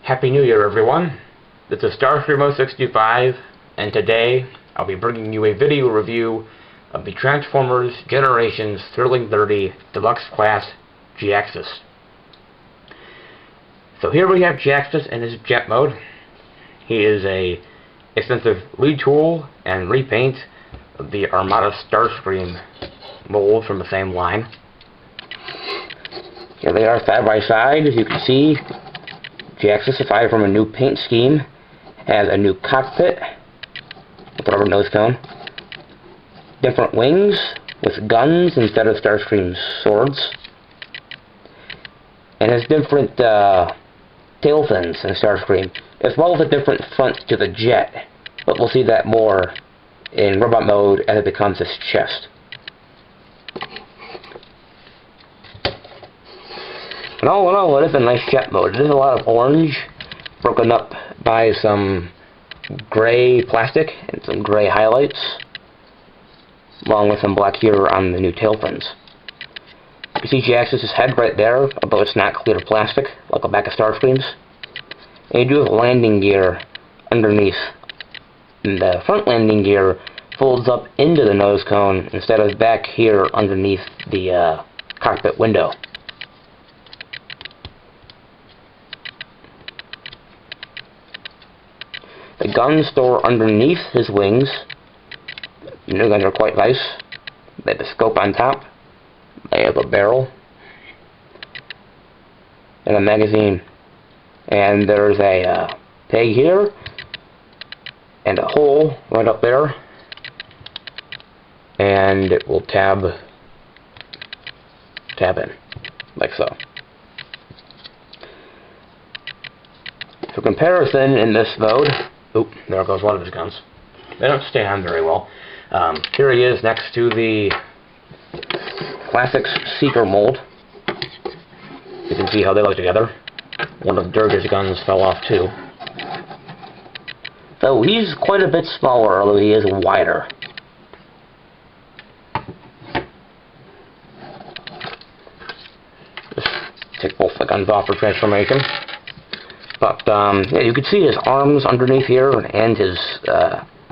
Happy New Year, everyone. This is Starscream0625, and today I'll be bringing you a video review of the Transformers Generations Thrilling 30 Deluxe Class Jhiaxus. So here we have Jhiaxus in his jet mode. He is a extensive retool and repaint of the Armada Starscream mold from the same line. Here they are side by side. As you can see, Jhiaxus, aside from a new paint scheme, has a new cockpit with a rubber nose cone, different wings with guns instead of Starscream's swords, and has different tail fins in Starscream, as well as a different front to the jet, but we'll see that more in robot mode as it becomes his chest. And all in all, it is a nice jet mode. It is a lot of orange, broken up by some gray plastic and some gray highlights, along with some black here on the new tail fins. You see Jhiaxus' head right there, although it's not clear plastic, like the back of Starscream's. And you do have a landing gear underneath. And the front landing gear folds up into the nose cone instead of back here underneath the cockpit window. The guns store underneath his wings. The new guns are quite nice. They have a scope on top. They have a barrel. And a magazine. And there's a peg here. And a hole right up there. And it will tab in. Like so. For comparison, in this mode, oop, there goes one of his guns. They don't stay on very well. Here he is next to the Classics Seeker mold. You can see how they look together. One of Durga's guns fell off too. So he's quite a bit smaller, although he is wider. Just take both the guns off for transformation. But yeah, you can see his arms underneath here, and his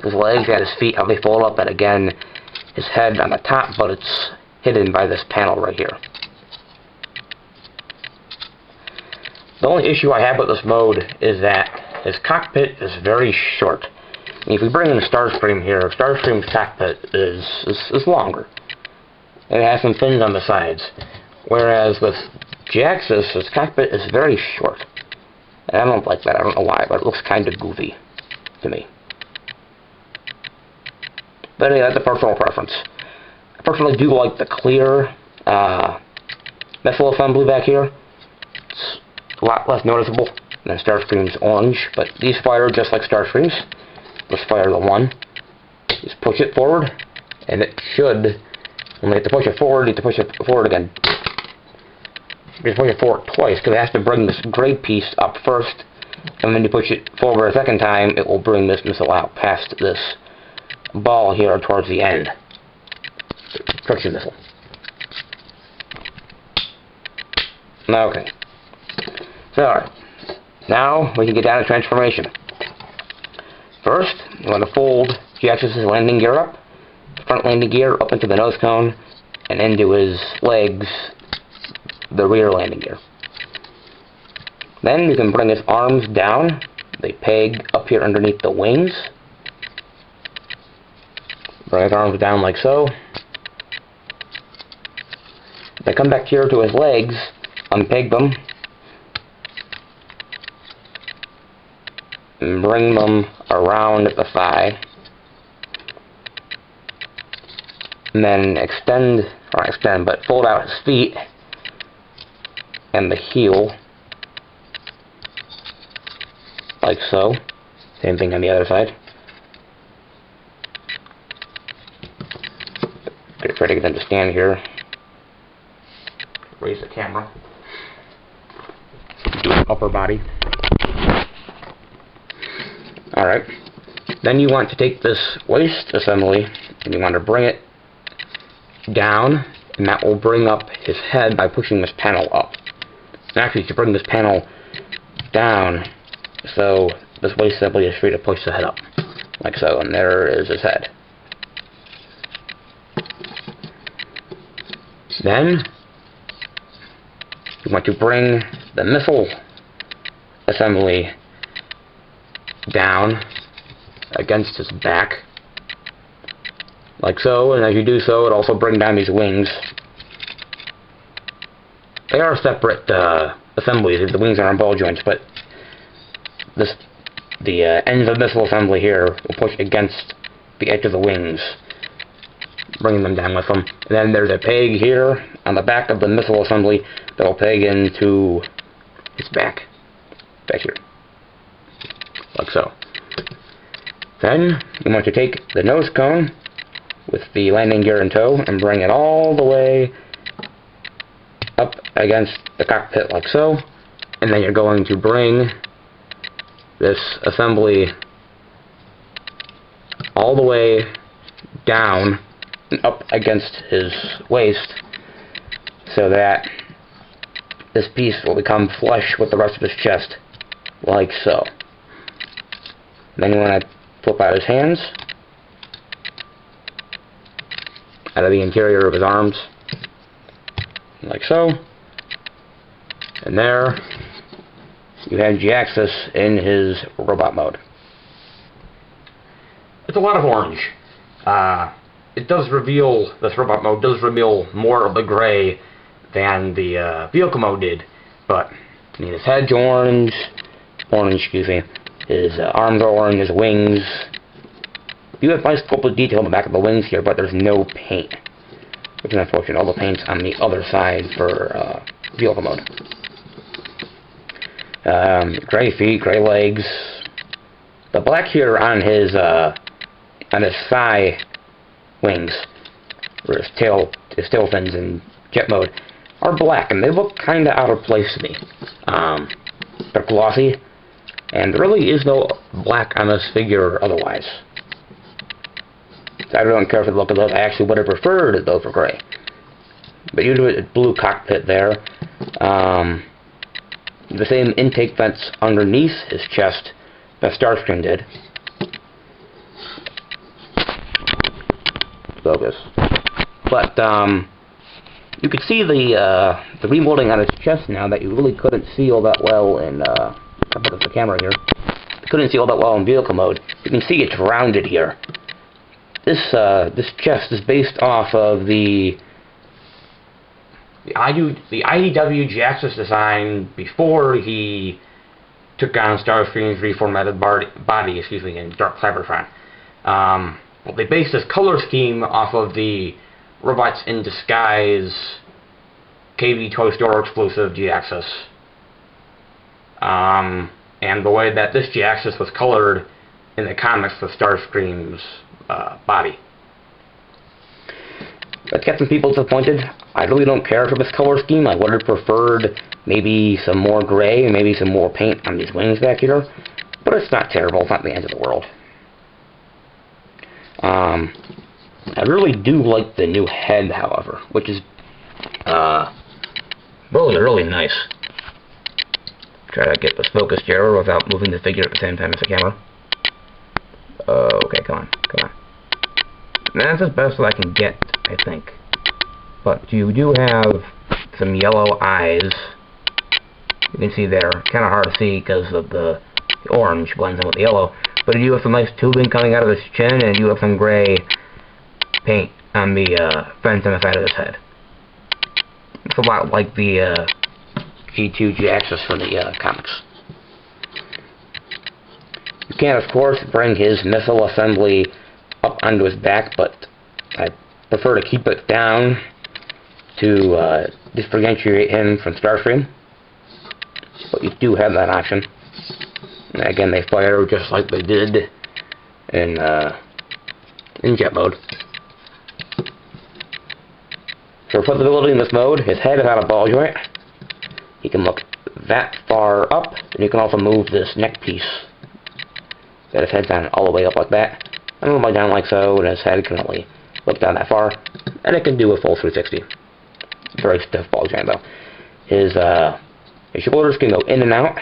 legs and his feet, how they fold up, and again, his head on the top, but it's hidden by this panel right here. The only issue I have with this mode is that his cockpit is very short. I mean, if we bring in Starscream here, Starscream's cockpit is longer. It has some fins on the sides. Whereas with Jhiaxus, his cockpit is very short. And I don't like that. I don't know why, but it looks kind of goofy to me. But anyway, that's a personal preference. I personally do like the clear missile assembly back here. It's a lot less noticeable than Starscream's orange, but these fire just like Starscream's. Let's fire the one. Just push it forward, and it should, when you have to push it forward, you have to push it forward again. You have to push it forward twice, because it has to bring this gray piece up first, and then you push it forward a second time, it will bring this missile out past this ball here towards the end. Friction missile. Okay. So, alright. Now we can get down to transformation. First, you want to fold Jhiaxus' landing gear up, front landing gear up into the nose cone, and into his legs, the rear landing gear. Then you can bring his arms down. They peg up here underneath the wings. Bring his arms down like so. They come back here to his legs, unpeg them, and bring them around the thigh. And then but fold out his feet and the heel, like so. Same thing on the other side. Try to get them to stand here. Raise the camera. Do an upper body. Alright. Then you want to take this waist assembly and you want to bring it down, and that will bring up his head by pushing this panel up. And actually, to bring this panel down, So this waist assembly is free to push the head up, like so, and there is his head. Then you want to bring the missile assembly down against his back, like so, and as you do so, it also brings down these wings. They are separate assemblies. The wings are on ball joints, but the ends of the missile assembly here will push against the edge of the wings, bringing them down with them. And then there's a peg here on the back of the missile assembly that will peg into its back here, like so. Then you want to take the nose cone with the landing gear in tow and bring it all the way up against the cockpit, like so. And then you're going to bring this assembly all the way down and up against his waist, so that this piece will become flush with the rest of his chest, like so. Then you want to flip out his hands out of the interior of his arms, like so. And there you have Jhiaxus in his robot mode. It's a lot of orange. It does reveal, this robot mode does reveal more of the gray than the vehicle mode did, but I mean, his head's orange, excuse me, his arms are orange, his wings. You have nice sculpted detail on the back of the wings here, but there's no paint, which is unfortunate. All the paint's on the other side for vehicle mode. Gray feet, gray legs. The black here on his thigh wings, or his tail fins in jet mode, are black, and they look kind of out of place to me. They're glossy, and there really is no black on this figure otherwise. So I don't care for the look of those. I actually would have preferred those were gray. But you do a blue cockpit there. The same intake vents underneath his chest that Starscream did. Focus. But you could see the remolding on his chest now that you really couldn't see all that well in I'll put up the camera here. You couldn't see all that well in vehicle mode. You can see it's rounded here. This chest is based off of the IDW Jhiaxus design before he took on Starscream's reformatted body, in Dark Cybertron. Well, they based this color scheme off of the Robots in Disguise KB Toy Store exclusive Jhiaxus. And the way that this Jhiaxus was colored in the comics with Starscream's body. That kept some people disappointed. I really don't care for this color scheme. I would have preferred maybe some more gray and maybe some more paint on these wings back here. But it's not terrible. It's not the end of the world. I really do like the new head, however, which is really nice. Try to get this focused here without moving the figure at the same time as the camera. Okay, come on. That's as best as I can get, I think. But you do have some yellow eyes. You can see they're kind of hard to see because of the orange blends in with the yellow. But you do have some nice tubing coming out of his chin, and you have some gray paint on the vents on the side of his head. It's a lot like the G2 Jhiaxus from the comics. You can, of course, bring his missile assembly up onto his back, but I prefer to keep it down to differentiate him from Starscream. But you do have that option. And again, they fire just like they did in jet mode. For flexibility in this mode, his head is out of ball joint. He can look that far up, and you can also move this neck piece. That his head's down all the way up like that. And all the way down like so, and his head can only look down that far. And it can do a full 360. Very stiff ball joint though. His shoulders can go in and out.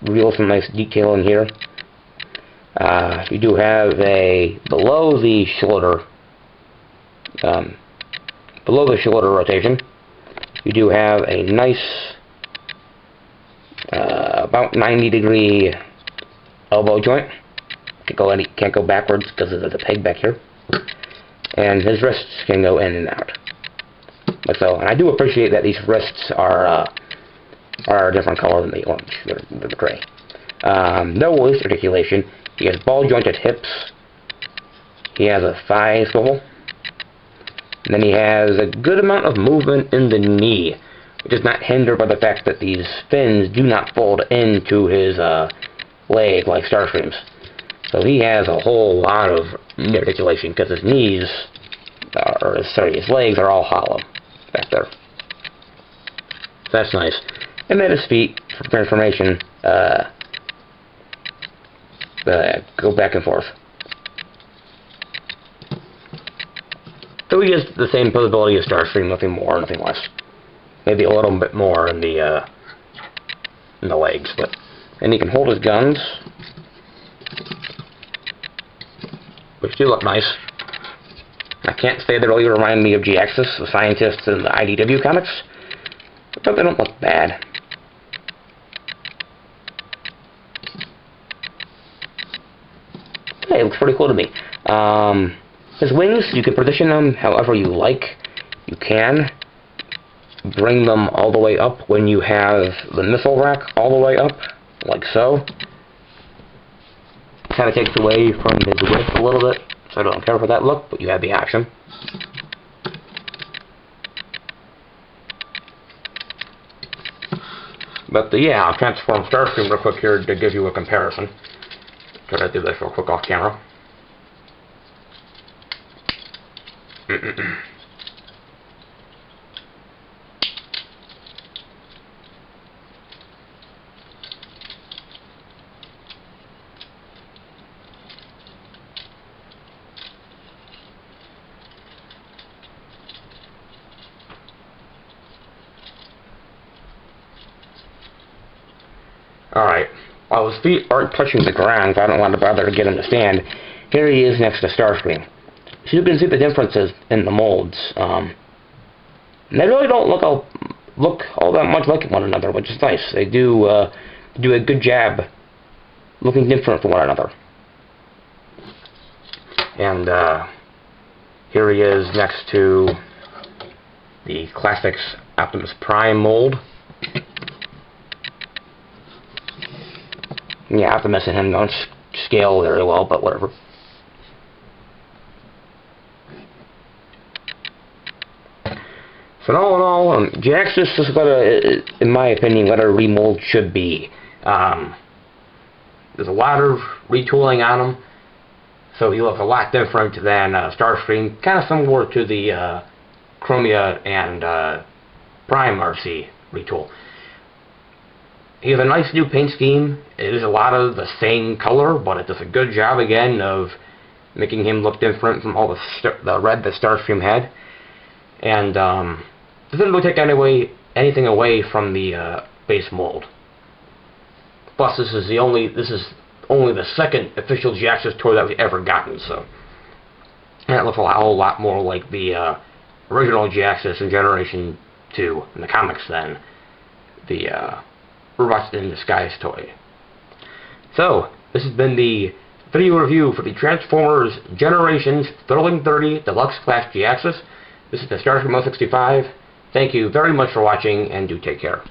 reveals some nice detail in here. You do have a below the shoulder rotation. You do have a nice about 90-degree elbow joint. Can't go backwards because there's a peg back here, and his wrists can go in and out like so. And I do appreciate that these wrists are a different color than the orange. They're gray. No waist articulation. He has ball jointed hips. He has a thigh swivel. And then he has a good amount of movement in the knee, which is not hindered by the fact that these fins do not fold into his leg like Starscream's. So he has a whole lot of knee articulation because his knees, his legs are all hollow back there. So that's nice. And then his feet, for transformation, go back and forth. So he has the same posability as Starscream, nothing more, nothing less. Maybe a little bit more in the legs, and he can hold his guns, which do look nice. I can't say they really remind me of Jhiaxus, the scientist in the IDW comics, but they don't look bad. Hey, it looks pretty cool to me. His wings, you can position them however you like. You can bring them all the way up when you have the missile rack all the way up, like so. Kind of takes away from his width a little bit, so I don't care for that look, but you have the option. But yeah, I'll transform Starscream real quick here to give you a comparison. Try to do this real quick off camera. Alright, while his feet aren't touching the ground, so I don't want to bother to get him to stand, here he is next to Starscream. So you can see the differences in the molds. They really don't look all that much like one another, which is nice. They do a good job looking different from one another. And here he is next to the Classics Optimus Prime mold. Yeah, Optimus and him don't scale very well, but whatever. So all in all, Jhiaxus is what in my opinion, what a remold should be. There's a lot of retooling on him, so he looks a lot different than Starscream, kind of similar to the Chromia and Prime RC retool. He has a nice new paint scheme. It is a lot of the same color, but it does a good job again of making him look different from all the red that Starscream had. And doesn't really take anything away from the base mold. Plus, this is only the second official Jhiaxus toy that we've ever gotten, so and it looks a whole lot more like the original Jhiaxus in Generation 2 in the comics than the Robots in Disguise toy. So, this has been the video review for the Transformers Generations Thrilling 30 Deluxe Class Jhiaxus. This is the Starscream 165. Thank you very much for watching, and do take care.